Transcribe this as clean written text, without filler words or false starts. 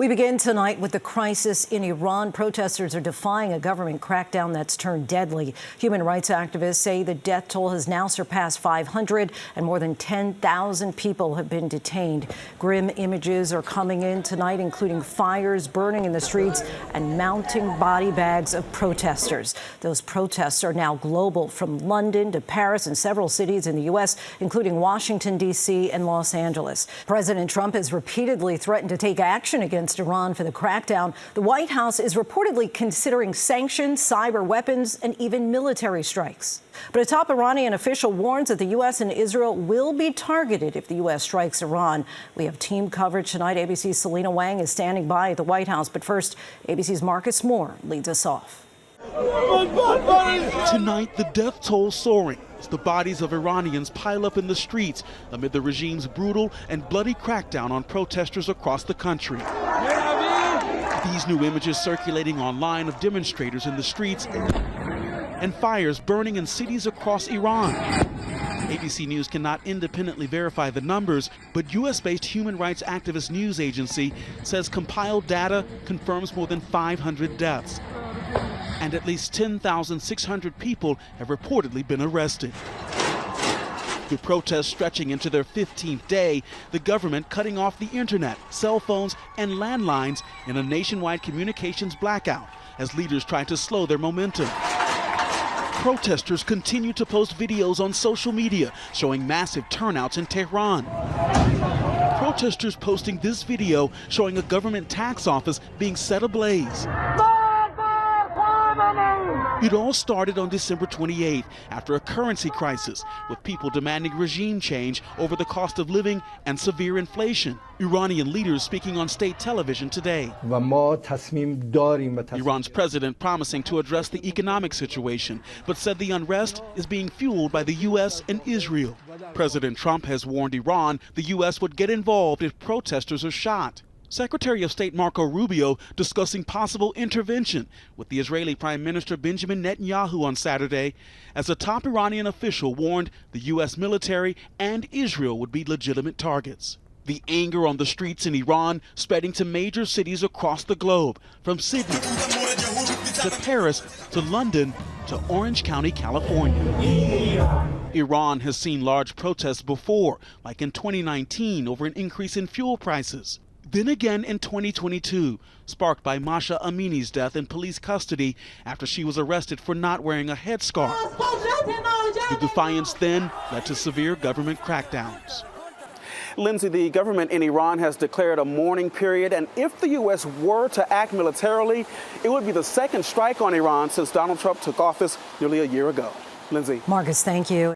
We begin tonight with the crisis in Iran. Protesters are defying a government crackdown that's turned deadly. Human rights activists say the death toll has now surpassed 500 and more than 10,000 people have been detained. Grim images are coming in tonight, including fires burning in the streets and mounting body bags of protesters. Those protests are now global, from London to Paris and several cities in the U.S., including Washington, D.C. and Los Angeles. President Trump has repeatedly threatened to take action against Iran for the crackdown. The White House is reportedly considering sanctions, cyber weapons, and even military strikes. But a top Iranian official warns that the U.S. and Israel will be targeted if the U.S. strikes Iran. We have team coverage tonight. ABC's Selena Wang is standing by at the White House. But first, ABC's Marcus Moore leads us off. Tonight, the death toll soaring as the bodies of Iranians pile up in the streets amid the regime's brutal and bloody crackdown on protesters across the country. These new images circulating online of demonstrators in the streets and fires burning in cities across Iran. ABC News cannot independently verify the numbers, but U.S.-based human rights activist news agency says compiled data confirms more than 500 deaths. And at least 10,600 people have reportedly been arrested. With protests stretching into their 15th day, the government cutting off the internet, cell phones, and landlines in a nationwide communications blackout as leaders try to slow their momentum. Protesters continue to post videos on social media showing massive turnouts in Tehran. Protesters posting this video showing a government tax office being set ablaze. It all started on December 28th after a currency crisis, with people demanding regime change over the cost of living and severe inflation. Iranian leaders speaking on state television today. Iran's president promising to address the economic situation, but said the unrest is being fueled by the U.S. and Israel. President Trump has warned Iran the U.S. would get involved if protesters are shot. Secretary of State Marco Rubio discussing possible intervention with the Israeli Prime Minister Benjamin Netanyahu on Saturday, as a top Iranian official warned the U.S. military and Israel would be legitimate targets. The anger on the streets in Iran spreading to major cities across the globe, from Sydney to Paris to London to Orange County, California. Iran has seen large protests before, like in 2019 over an increase in fuel prices. Then again in 2022, sparked by Masha Amini's death in police custody after she was arrested for not wearing a headscarf. The defiance then led to severe government crackdowns. Lindsay, the government in Iran has declared a mourning period, and if the U.S. were to act militarily, it would be the second strike on Iran since Donald Trump took office nearly a year ago. Lindsay. Marcus, thank you.